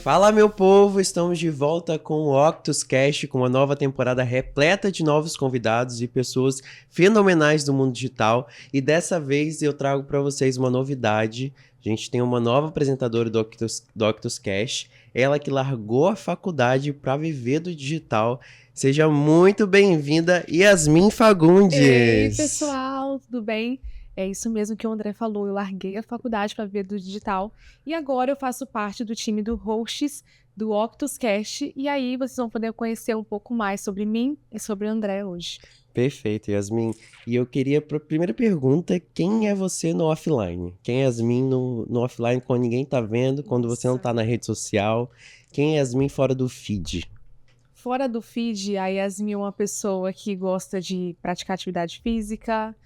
Fala, meu povo! Estamos de volta com o OctusCast, com uma nova temporada repleta de novos convidados e pessoas fenomenais do mundo digital. E dessa vez eu trago para vocês uma novidade. A gente tem uma nova apresentadora do OctusCast, ela que largou a faculdade para viver do digital. Seja muito bem-vinda, Yasmin Ei, Fagundes! pessoal, tudo bem? É isso mesmo que o André falou. Eu larguei a faculdade para ver do digital e agora eu faço parte do time do hosts do OctusCast. E aí vocês vão poder conhecer um pouco mais sobre mim e sobre o André hoje. Perfeito, Yasmin. E eu queria, para a primeira pergunta, quem é você no offline? Quem é Yasmin no offline quando ninguém tá vendo, quando você não Nossa. tá na rede social? Quem é Yasmin fora do feed? Fora do feed, a Yasmin é uma pessoa que gosta de praticar atividade física,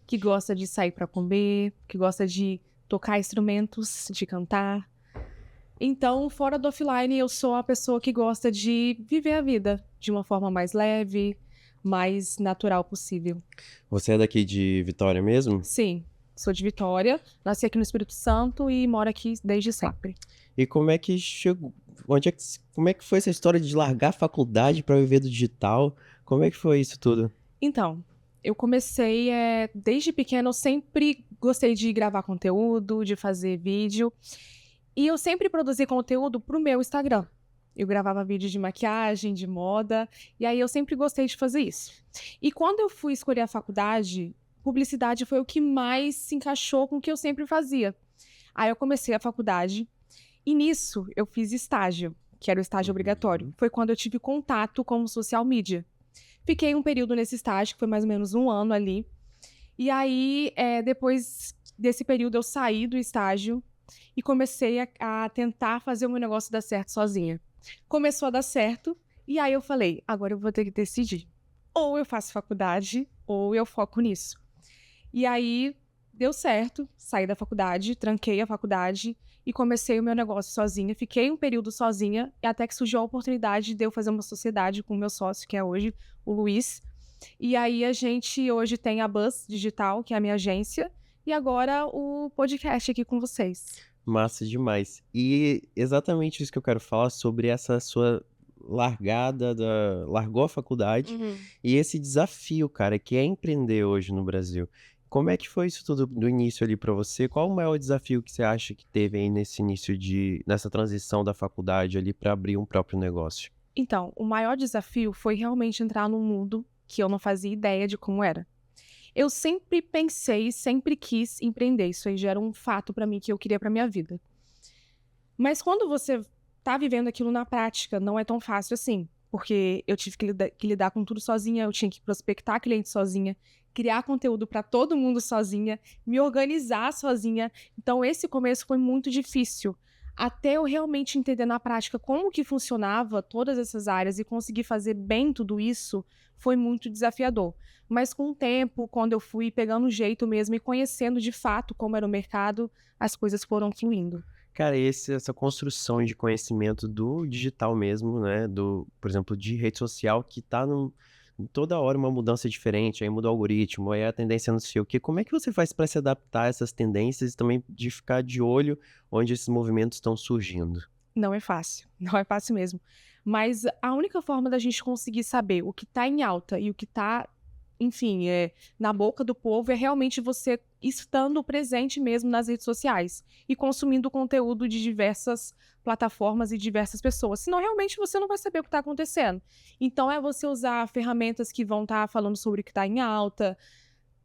que gosta de sair para comer, que gosta de tocar instrumentos, de cantar. Então, fora do offline, eu sou a pessoa que gosta de viver a vida de uma forma mais leve, mais natural possível. Você é daqui de Vitória mesmo? Sim, sou de Vitória, nasci aqui no Espírito Santo e moro aqui desde sempre. E como é que chegou? Como é que foi essa história de largar a faculdade para viver do digital? Como é que foi isso tudo? Então, eu comecei, desde pequena, eu sempre gostei de gravar conteúdo, de fazer vídeo, e eu sempre produzi conteúdo pro meu Instagram. Eu gravava vídeos de maquiagem, de moda, e aí eu sempre gostei de fazer isso. E quando eu fui escolher a faculdade, publicidade foi o que mais se encaixou com o que eu sempre fazia. Aí eu comecei a faculdade, e nisso eu fiz estágio, que era o estágio obrigatório. Uhum. Foi quando eu tive contato com o social media. Fiquei um período nesse estágio, que foi mais ou menos um ano ali. E aí, depois desse período, eu saí do estágio e comecei a tentar fazer o meu negócio dar certo sozinha. Começou a dar certo, e aí eu falei: agora eu vou ter que decidir. Ou eu faço faculdade, ou eu foco nisso. E aí deu certo, saí da faculdade, tranquei a faculdade e comecei o meu negócio sozinha. Fiquei um período sozinha, e até que surgiu a oportunidade de eu fazer uma sociedade com o meu sócio, que é hoje o Luiz. E aí a gente hoje tem a Buzz Digital, que é a minha agência, e agora o podcast aqui com vocês. Massa demais. E exatamente isso que eu quero falar sobre essa sua largou a faculdade Uhum. e esse desafio, cara, que é empreender hoje no Brasil. Como é que foi isso tudo do início ali pra você? Qual o maior desafio que você acha que teve aí nesse início nessa transição da faculdade ali pra abrir um próprio negócio? Então, o maior desafio foi realmente entrar num mundo que eu não fazia ideia de como era. Eu sempre pensei, sempre quis empreender, isso aí já era um fato pra mim que eu queria pra minha vida. Mas quando você tá vivendo aquilo na prática, não é tão fácil assim, porque eu tive que lidar com tudo sozinha, eu tinha que prospectar cliente sozinha, criar conteúdo para todo mundo sozinha, me organizar sozinha. Então esse começo foi muito difícil, até eu realmente entender na prática como que funcionava todas essas áreas e conseguir fazer bem tudo isso, foi muito desafiador. Mas com o tempo, quando eu fui pegando o jeito mesmo e conhecendo de fato como era o mercado, as coisas foram fluindo. Cara, essa construção de conhecimento do digital mesmo, né? Por exemplo, de rede social que tá toda hora uma mudança diferente, aí muda o algoritmo, aí a tendência não sei o quê. Como é que você faz para se adaptar a essas tendências e também de ficar de olho onde esses movimentos estão surgindo? Não é fácil, não é fácil mesmo. Mas a única forma da gente conseguir saber o que tá em alta e o que tá, enfim, na boca do povo é realmente você estando presente mesmo nas redes sociais e consumindo conteúdo de diversas plataformas e diversas pessoas. Senão, realmente, você não vai saber o que está acontecendo. Então, é você usar ferramentas que vão estar falando sobre o que está em alta,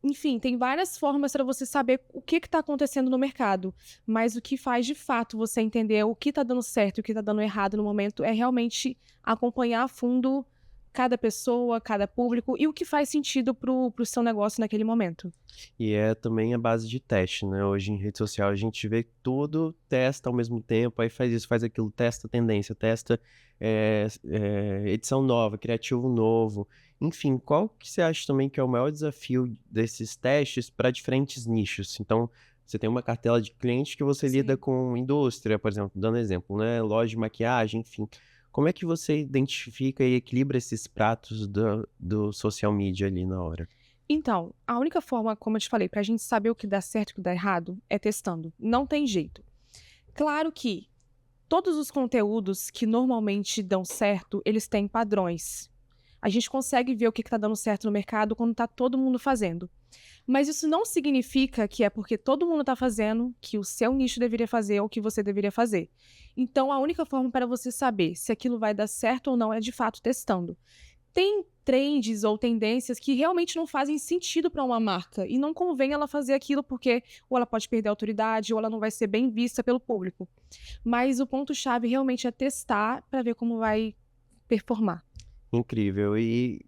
enfim, tem várias formas para você saber o que está acontecendo no mercado, mas o que faz de fato você entender o que está dando certo e o que está dando errado no momento é realmente acompanhar a fundo cada pessoa, cada público e o que faz sentido pro seu negócio naquele momento. E é também a base de teste, né? Hoje em rede social a gente vê tudo, testa ao mesmo tempo, aí faz isso, faz aquilo, testa tendência, testa edição nova, criativo novo. Enfim, qual que você acha também que é o maior desafio desses testes para diferentes nichos? Então, você tem uma cartela de clientes que você lida Sim. com indústria, por exemplo, dando exemplo, né? Loja de maquiagem, enfim. Como é que você identifica e equilibra esses pratos do social media ali na hora? Então, a única forma, como eu te falei, para a gente saber o que dá certo e o que dá errado é testando. Não tem jeito. Claro que Todos os conteúdos que normalmente dão certo, eles têm padrões. A gente consegue ver o que está dando certo no mercado quando está todo mundo fazendo. Mas isso não significa que é porque todo mundo está fazendo que o seu nicho deveria fazer ou que você deveria fazer. Então, a única forma para você saber se aquilo vai dar certo ou não é de fato testando. Tem trends ou tendências que realmente não fazem sentido para uma marca e não convém ela fazer aquilo porque ou ela pode perder a autoridade ou ela não vai ser bem vista pelo público. Mas o ponto-chave realmente é testar para ver como vai performar. Incrível. E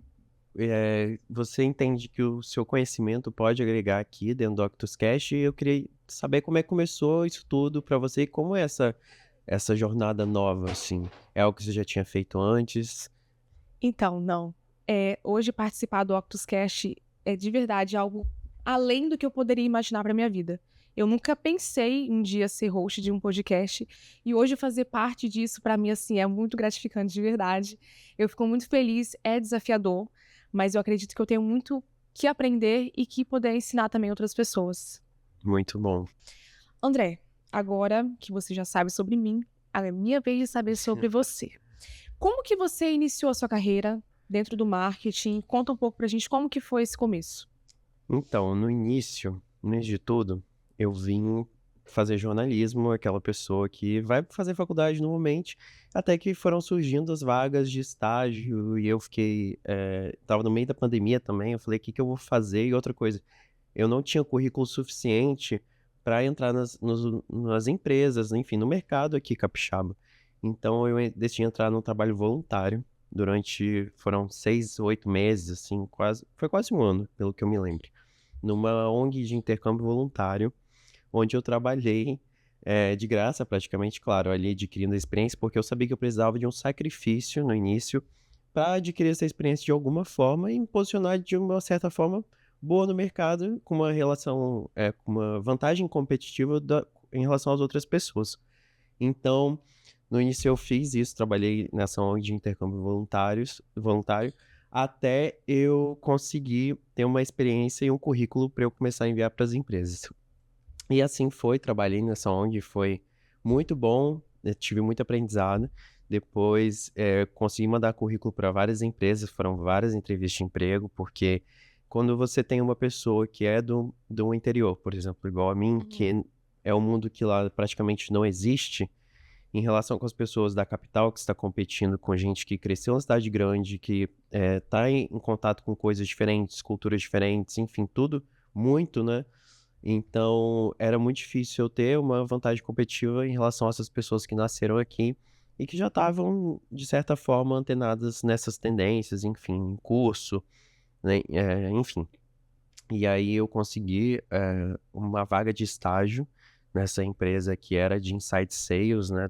você entende que o seu conhecimento pode agregar aqui dentro do OctusCast, e eu queria saber como é que começou isso tudo para você e como é essa jornada nova, assim. É algo que você já tinha feito antes? Então, não. Hoje participar do OctusCast é de verdade algo além do que eu poderia imaginar para minha vida. Eu nunca pensei um dia ser host de um podcast e hoje fazer parte disso para mim assim é muito gratificante de verdade. Eu fico muito feliz, é desafiador, mas eu acredito que eu tenho muito que aprender e que poder ensinar também outras pessoas. Muito bom. André, agora que você já sabe sobre mim, é minha vez de saber sobre você. Como que você iniciou a sua carreira dentro do marketing? Conta um pouco pra gente como que foi esse começo. Então, no início de tudo, eu vim fazer jornalismo, aquela pessoa que vai fazer faculdade normalmente, até que foram surgindo as vagas de estágio e eu fiquei, estava no meio da pandemia também, eu falei: "O que que eu vou fazer?" E outra coisa, eu não tinha currículo suficiente para entrar nas empresas, enfim, no mercado aqui capixaba. Então eu decidi entrar num trabalho voluntário foram 6, 8 meses, assim, foi quase um ano, pelo que eu me lembro, numa ONG de intercâmbio voluntário, onde eu trabalhei, de graça praticamente, claro, ali adquirindo a experiência, porque eu sabia que eu precisava de um sacrifício no início para adquirir essa experiência de alguma forma e me posicionar de uma certa forma boa no mercado, com uma relação, com uma vantagem competitiva em relação às outras pessoas. Então, no início eu fiz isso, trabalhei nessa ONG de intercâmbio voluntário, até eu conseguir ter uma experiência e um currículo para eu começar a enviar para as empresas. E assim foi, trabalhei nessa ONG, foi muito bom, eu tive muito aprendizado. Depois, consegui mandar currículo para várias empresas, foram várias entrevistas de emprego, porque quando você tem uma pessoa que é do interior, por exemplo, igual a mim, que é um mundo que lá praticamente não existe, em relação com as pessoas da capital que está competindo com gente que cresceu na cidade grande, que está em contato com coisas diferentes, culturas diferentes, enfim, tudo muito, né? Então, era muito difícil eu ter uma vantagem competitiva em relação a essas pessoas que nasceram aqui e que já estavam, de certa forma, antenadas nessas tendências, enfim, em curso, né? Enfim. E aí eu consegui uma vaga de estágio nessa empresa que era de inside sales, né?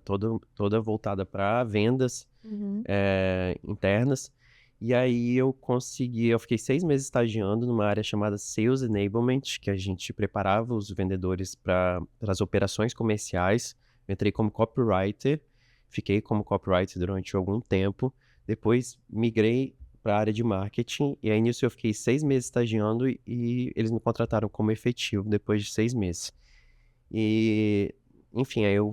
Toda voltada para vendas Uhum. internas. E aí eu fiquei 6 meses estagiando numa área chamada Sales Enablement, que a gente preparava os vendedores para as operações comerciais. Eu entrei como copywriter, fiquei como copywriter durante algum tempo. Depois migrei para a área de marketing, e aí nisso eu fiquei 6 meses estagiando e eles me contrataram como efetivo depois de 6 meses. E, enfim, aí eu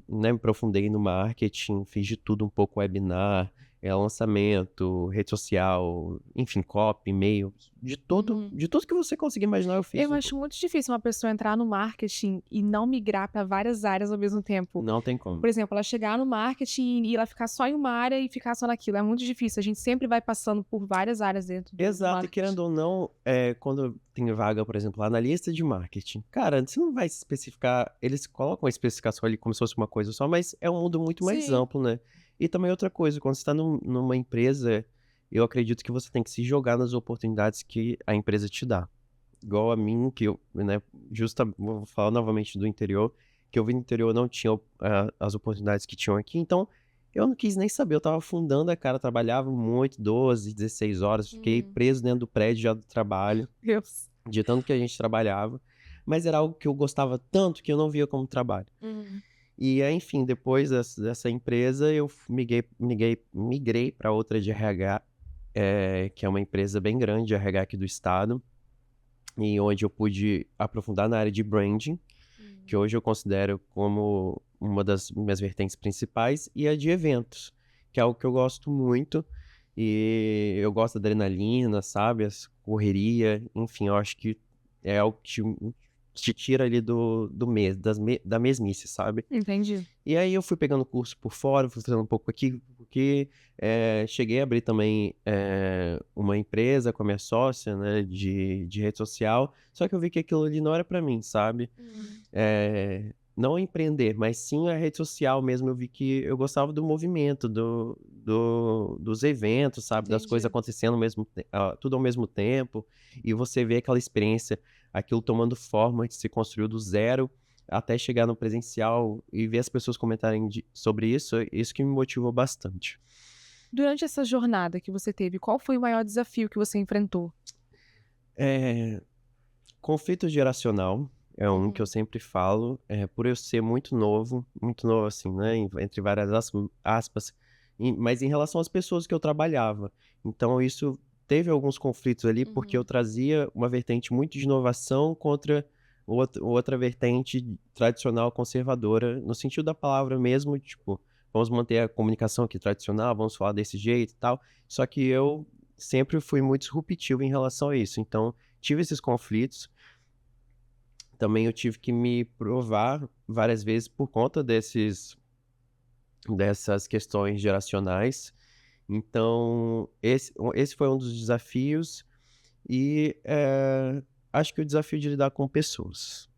né, me aprofundei no marketing, fiz de tudo um pouco, webinar, lançamento, rede social, enfim, copy, e-mail, de tudo que você conseguir imaginar eu fiz. Eu acho muito difícil uma pessoa entrar no marketing e não migrar para várias áreas ao mesmo tempo. Não tem como. Por exemplo, ela chegar no marketing e ela ficar só em uma área e ficar só naquilo. É muito difícil. A gente sempre vai passando por várias áreas dentro do Exato, e marketing. querendo ou não, quando tem vaga, por exemplo, analista de marketing, cara, você não vai se especificar, eles colocam a especificação ali como se fosse uma coisa só, mas é um mundo muito mais Sim. amplo, né? E também outra coisa, quando você está numa empresa, eu acredito que você tem que se jogar nas oportunidades que a empresa te dá. Igual a mim, que eu, né, vou falar novamente do interior, que eu vim do interior, não tinha as oportunidades que tinham aqui, então eu não quis nem saber, eu tava afundando a cara, trabalhava muito, 12, 16 horas, fiquei preso dentro do prédio já do trabalho, Deus. de tanto que a gente trabalhava, mas era algo que eu gostava tanto que eu não via como trabalho. E aí, enfim, depois dessa empresa, eu migrei para outra de RH, que é uma empresa bem grande de RH aqui do estado, e onde eu pude aprofundar na área de branding, que hoje eu considero como uma das minhas vertentes principais, e a de eventos, que é algo que eu gosto muito, e eu gosto da adrenalina, sabe, as correria, enfim, eu acho que é algo que te tira ali da mesmice, sabe? Entendi. E aí eu fui pegando curso por fora, fui fazendo um pouco aqui, porque cheguei a abrir também uma empresa com a minha sócia, né, de rede social, só que eu vi que aquilo ali não era pra mim, sabe? Não empreender, mas sim a rede social mesmo, eu vi que eu gostava do movimento, dos eventos, sabe? Das coisas Entendi. acontecendo tudo ao mesmo tempo, e você vê aquela experiência, aquilo tomando forma, que se construiu do zero, até chegar no presencial e ver as pessoas comentarem sobre isso, isso que me motivou bastante. Durante essa jornada que você teve, qual foi o maior desafio que você enfrentou? É, conflito geracional é um que eu sempre falo, por eu ser muito novo assim, né, entre várias aspas, mas em relação às pessoas que eu trabalhava. Então isso teve alguns conflitos ali, porque eu trazia uma vertente muito de inovação contra outra vertente tradicional conservadora, no sentido da palavra mesmo, tipo, vamos manter a comunicação aqui tradicional, vamos falar desse jeito e tal. Só que eu sempre fui muito disruptivo em relação a isso. Então, tive esses conflitos. Também eu tive que me provar várias vezes por conta dessas questões geracionais. Então, esse foi um dos desafios e acho que o desafio de lidar com pessoas.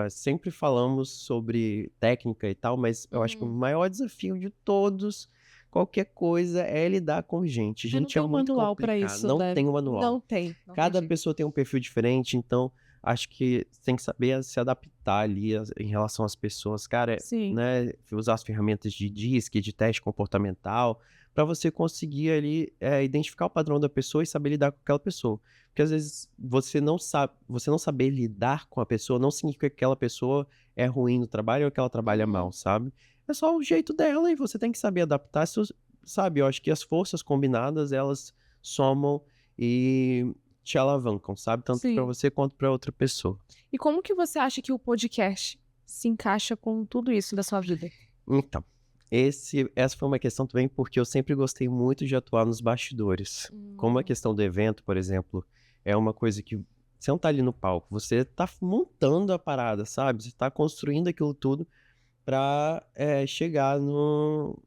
Sempre falamos sobre técnica e tal, mas eu acho que o maior desafio de todos, qualquer coisa, é lidar com gente. Não Gente é tem um muito manual pra complicado, isso, não né? tem um manual. Não tem Cada jeito. pessoa tem um perfil diferente, então acho que tem que saber se adaptar ali em relação às pessoas, cara, Sim, né? Usar as ferramentas de DISC, de teste comportamental, para você conseguir ali identificar o padrão da pessoa e saber lidar com aquela pessoa. Porque às vezes você não saber lidar com a pessoa não significa que aquela pessoa é ruim no trabalho ou que ela trabalha mal, sabe? É só o jeito dela e você tem que saber adaptar, sabe? Eu acho que as forças combinadas, elas somam e te alavancam, sabe? Tanto para sim. você quanto para outra pessoa. E como que você acha que o podcast se encaixa com tudo isso da sua vida? Então, essa foi uma questão também porque eu sempre gostei muito de atuar nos bastidores. Como a questão do evento, por exemplo, é uma coisa que você não tá ali no palco, você tá montando a parada, sabe? Você tá construindo aquilo tudo pra chegar no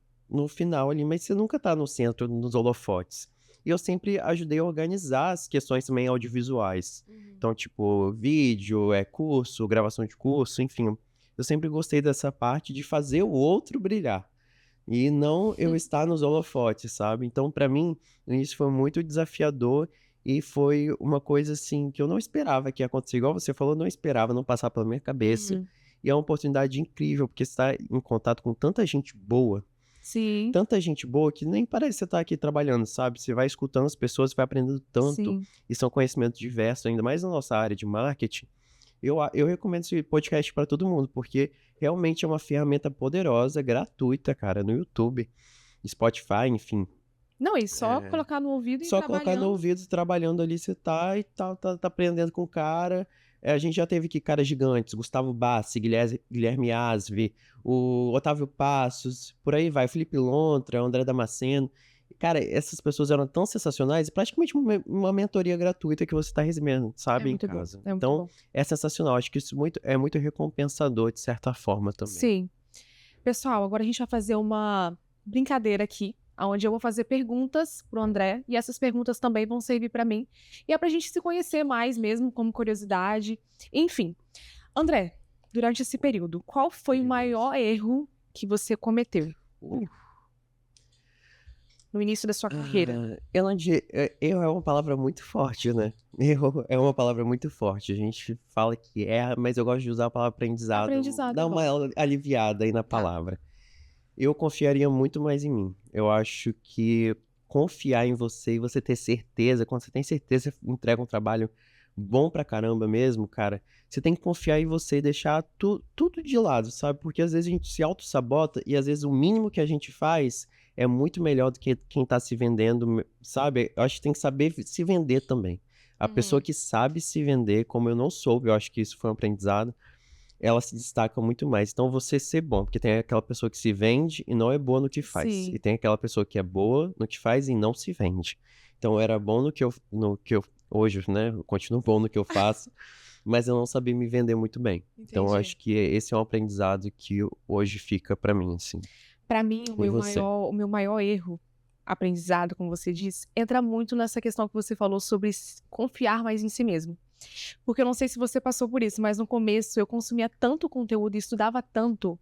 final ali, mas você nunca tá no centro, nos holofotes. E eu sempre ajudei a organizar as questões também audiovisuais. Então, tipo, vídeo, curso, gravação de curso, enfim. Eu sempre gostei dessa parte de fazer o outro brilhar. E não eu estar nos holofotes, sabe? Então, pra mim, no início foi muito desafiador e foi uma coisa assim que eu não esperava que ia acontecer. Igual você falou, não esperava, não passar pela minha cabeça. E é uma oportunidade incrível, porque você está em contato com Sim, tanta gente boa que nem parece que você tá aqui trabalhando, sabe? Você vai escutando as pessoas, vai aprendendo tanto, sim. e são conhecimentos diversos, ainda mais na nossa área de marketing. Eu recomendo esse podcast para todo mundo, porque realmente é uma ferramenta poderosa, gratuita, cara, no YouTube, Spotify, enfim. Não, e só colocar no ouvido e ir Só colocar no trabalhando. ouvido, trabalhando ali, você tá e tá aprendendo com o cara. A gente já teve aqui caras gigantes, Gustavo Bassi, Guilherme Asvi, o Otávio Passos, por aí vai, Felipe Lontra, André Damasceno. Cara, essas pessoas eram tão sensacionais, praticamente uma mentoria gratuita que você tá recebendo, É sabe, em muito bom, casa. é muito Então, bom. é sensacional, acho que isso é muito recompensador, de certa forma, também. Sim. Pessoal, agora a gente vai fazer uma brincadeira aqui, onde eu vou fazer perguntas pro André, e essas perguntas também vão servir pra mim. E é pra gente se conhecer mais mesmo, como curiosidade. Enfim. André, durante esse período, qual foi o maior erro que você cometeu Uh, no início da sua carreira? Erro é uma palavra muito forte, né? Erro é uma palavra muito forte. A gente fala que erra, mas eu gosto de usar a palavra aprendizado. Aprendizado é Dá uma bom. aliviada aí na Tá. palavra. Eu confiaria muito mais em mim. Eu acho que confiar em você e você ter certeza, quando você tem certeza, você entrega um trabalho bom pra caramba mesmo, cara. Você tem que confiar em você e deixar tudo de lado, sabe? Porque às vezes a gente se auto-sabota e às vezes o mínimo que a gente faz é muito melhor do que quem tá se vendendo, sabe? Eu acho que tem que saber se vender também. A pessoa que sabe se vender, como eu não soube, eu acho que isso foi um aprendizado. ela se destaca muito mais. Então, você ser bom, porque tem aquela pessoa que se vende e não é boa no que faz. Sim. E tem aquela pessoa que é boa no que faz e não se vende. Então, eu era bom no que eu hoje, né? Eu continuo bom no que eu faço, mas eu não sabia me vender muito bem. Então, eu Entendi. acho que esse é um aprendizado que hoje fica pra mim, assim. Pra mim, E você? o meu maior erro, aprendizado, como você disse, entra muito nessa questão que você falou sobre confiar mais em si mesmo. Porque eu não sei se você passou por isso, mas no começo eu consumia tanto conteúdo e estudava tanto,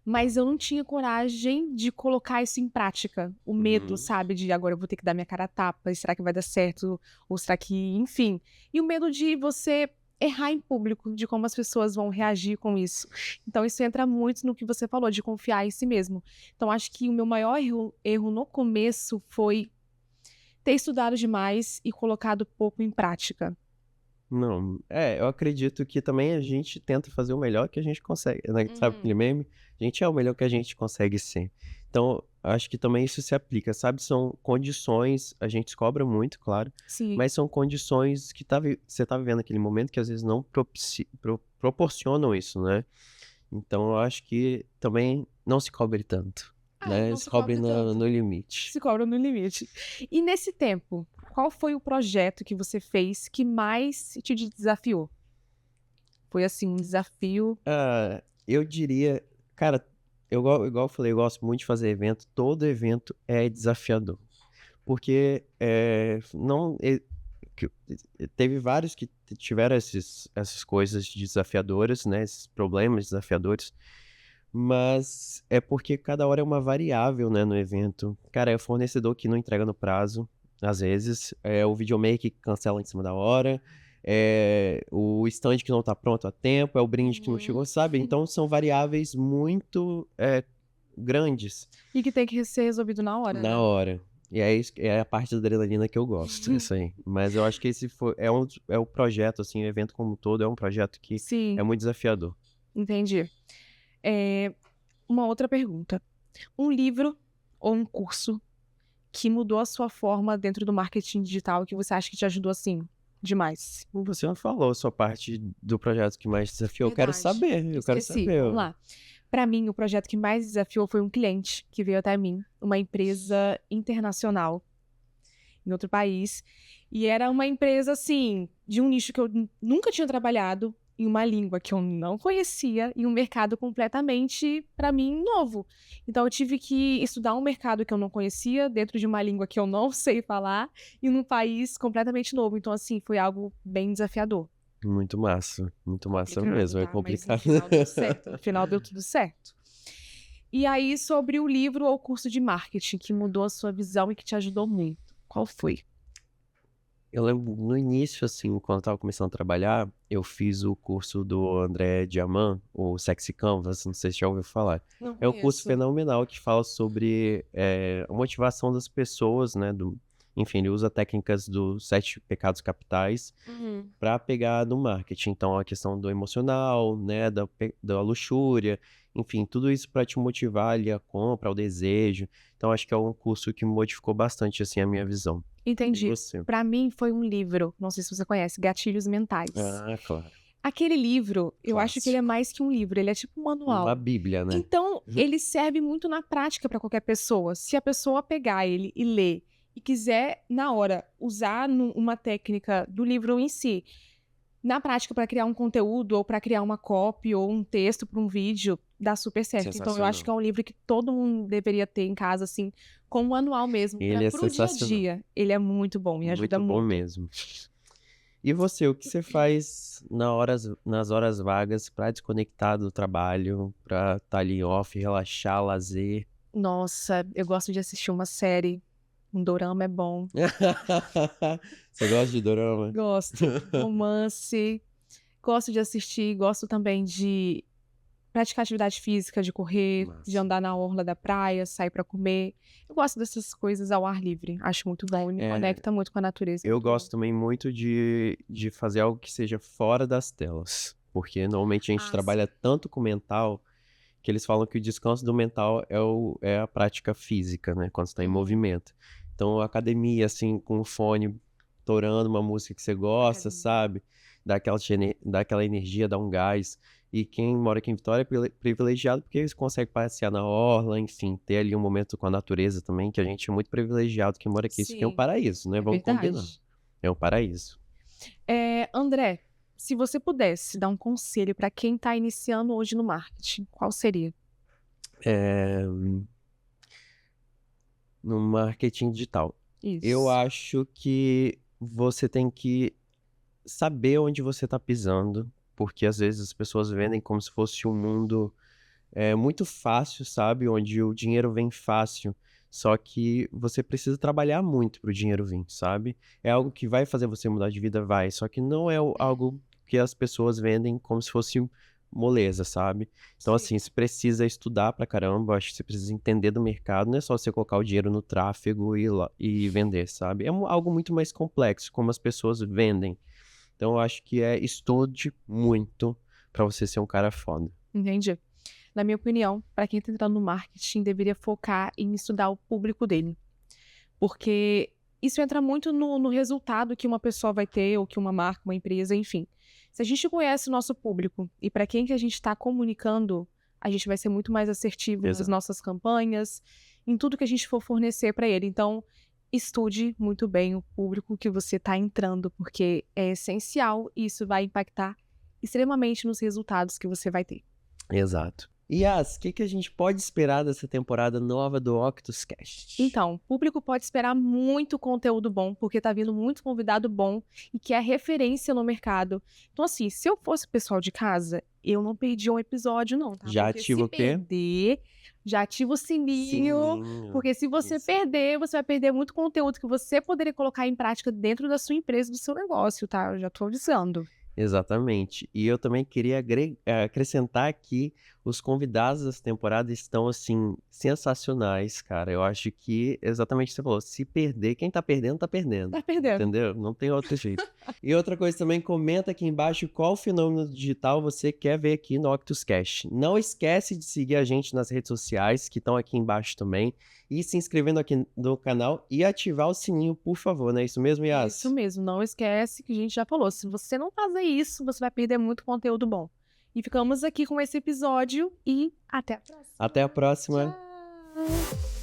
mas eu não tinha coragem de colocar isso em prática. O medo, Uhum. sabe, de agora eu vou ter que dar minha cara a tapa, e será que vai dar certo? Ou será que, enfim. E o medo de você errar em público, de como as pessoas vão reagir com isso. Então isso entra muito no que você falou, de confiar em si mesmo. Então acho que o meu maior erro no começo foi ter estudado demais e colocado pouco em prática. Não, eu acredito que também a gente tenta fazer o melhor que a gente consegue, né, sabe aquele meme? A gente é o melhor que a gente consegue ser. Então, acho que também isso se aplica, sabe? São condições, a gente se cobra muito, claro, Sim. mas são condições que você tá vivendo naquele momento que às vezes não proporcionam isso, né? Então, eu acho que também não se cobre tanto, né? Não Se se cobre cobre no, tanto. no limite. Se cobra no limite. E nesse tempo, qual foi o projeto que você fez que mais te desafiou? Foi assim, um desafio. Ah, eu diria, cara, igual eu falei, eu gosto muito de fazer evento, todo evento é desafiador, porque não, que- teve vários que tiveram essas coisas desafiadoras, né, esses problemas desafiadores, mas é porque cada hora é uma variável, né, no evento. Cara, é o fornecedor que não entrega no prazo, às vezes, é o videomaker que cancela em cima da hora, é o stand que não tá pronto a tempo, é o brinde que não Uhum. chegou, sabe? Então são variáveis muito grandes E que tem que ser resolvido na hora, na né? hora. E é, isso, é a parte da adrenalina que eu gosto, isso aí. Mas eu acho que esse é o projeto, assim, o evento como um todo é um projeto que é Sim, muito desafiador. entendi. Uma outra pergunta. Um livro ou um curso que mudou a sua forma dentro do marketing digital que você acha que te ajudou assim demais? Como você não falou a sua parte do projeto que mais desafiou, Verdade. eu quero Esqueci. saber. Vamos lá. Para mim, o projeto que mais desafiou foi um cliente que veio até mim, uma empresa internacional em outro país, e era uma empresa assim, de um nicho que eu nunca tinha trabalhado, em uma língua que eu não conhecia, e um mercado completamente, para mim, novo. Então eu tive que estudar um mercado que eu não conhecia, dentro de uma língua que eu não sei falar, e num país completamente novo. Então assim, foi algo bem desafiador. Muito massa Complicado, mesmo, é tá? Mas no complicado. final deu certo. No final deu tudo certo. E aí, sobre o livro ou curso de marketing que mudou a sua visão e que te ajudou muito. Qual foi? Eu lembro no início, assim, quando eu estava começando a trabalhar, eu fiz o curso do André Diamant, o Sexy Canvas, não sei se já ouviu falar. Não É um curso conheço. fenomenal que fala sobre a motivação das pessoas, né? Enfim, ele usa técnicas dos 7 pecados capitais Uhum. para pegar no marketing. Então, a questão do emocional, né? Da luxúria, enfim, tudo isso para te motivar ali a compra, o desejo. Então, acho que é um curso que modificou bastante, assim, a minha visão. E Entendi. você? Pra mim foi um livro, não sei se você conhece, Gatilhos Mentais. Ah, claro. Aquele livro, eu acho que ele é Clássico. mais que um livro, ele é tipo um Uma manual. bíblia, né? Então, ele serve muito na prática para qualquer pessoa. Se a pessoa pegar ele e ler e quiser, na hora, usar uma técnica do livro em si, na prática, para criar um conteúdo, ou para criar uma copy, ou um texto para um vídeo, dá super certo. Então, eu acho que Sensacional. é um livro que todo mundo deveria ter em casa, assim, como um manual mesmo, Ele é pro dia a sensacional. dia. Ele é muito bom, me ajuda Muito bom muito. mesmo. E você, o que você faz nas horas vagas pra desconectar do trabalho, pra estar ali off, relaxar, lazer? Nossa, eu gosto de assistir uma série, um dorama é bom. Você gosta de dorama? Gosto. Romance, gosto de assistir, gosto também de praticar atividade física, de correr, de Massa. andar na orla da praia, sair pra comer. Eu gosto dessas coisas ao ar livre, acho muito bom e me É, conecta muito com a natureza, é eu muito bom. gosto também muito de fazer algo que seja fora das telas, porque normalmente a gente Ah, sim. trabalha tanto com o mental que eles falam que o descanso do mental é a prática física, né? Quando você tá em Uhum. movimento. Então, a academia, assim, com o fone torando uma música que você gosta, Academia. sabe? Dá aquela energia, dá um gás. E quem mora aqui em Vitória é privilegiado porque eles conseguem passear na orla, enfim, ter ali um momento com a natureza também, que a gente é muito privilegiado quem mora aqui. Isso aqui é um Sim, paraíso, né? é Vamos combinar. verdade. É um paraíso. André, se você pudesse dar um conselho para quem está iniciando hoje no marketing, qual seria? É, no marketing digital. Eu Isso. acho que você tem que saber onde você está pisando, porque às vezes as pessoas vendem como se fosse um mundo muito fácil, sabe? Onde o dinheiro vem fácil. Só que você precisa trabalhar muito para o dinheiro vir, sabe? É algo que vai fazer você mudar de vida, vai. Só que não é algo que as pessoas vendem como se fosse moleza, sabe? Então, Sim. assim, você precisa estudar pra caramba, acho que você precisa entender do mercado, não é só você colocar o dinheiro no tráfego e vender, sabe? É algo muito mais complexo, como as pessoas vendem. Então, eu acho que estude muito pra você ser um cara foda. Entendi. Na minha opinião, para quem está entrando no marketing, deveria focar em estudar o público dele. Porque isso entra muito no resultado que uma pessoa vai ter, ou que uma marca, uma empresa, enfim. Se a gente conhece o nosso público e para quem que a gente está comunicando, a gente vai ser muito mais assertivo nas Exato. nossas campanhas, em tudo que a gente for fornecer para ele. Então, estude muito bem o público que você está entrando, porque é essencial e isso vai impactar extremamente nos resultados que você vai ter. Exato. Yas, o que a gente pode esperar dessa temporada nova do OctusCast? Então, o público pode esperar muito conteúdo bom, porque tá vindo muito convidado bom e que é referência no mercado. Então, assim, se eu fosse pessoal de casa, eu não perdia um episódio, não, tá? Já Porque ativa se o quê? perder, já ativa o sininho, porque se você Isso. perder, você vai perder muito conteúdo que você poderia colocar em prática dentro da sua empresa, do seu negócio, tá? Eu já tô avisando. Exatamente. E eu também queria acrescentar que os convidados dessa temporada estão, assim, sensacionais, cara. Eu acho que, exatamente o que você falou, se perder, quem tá perdendo, tá perdendo. Tá perdendo. Entendeu? Não tem outro jeito. E outra coisa também, comenta aqui embaixo qual fenômeno digital você quer ver aqui no OctusCast. Não esquece de seguir a gente nas redes sociais, que estão aqui embaixo também, e se inscrevendo aqui no canal e ativar o sininho, por favor, não é isso mesmo, Yas? Isso mesmo, não esquece que a gente já falou. Se você não fazer isso, você vai perder muito conteúdo bom. E ficamos aqui com esse episódio e até a próxima. Até a próxima. Tchau!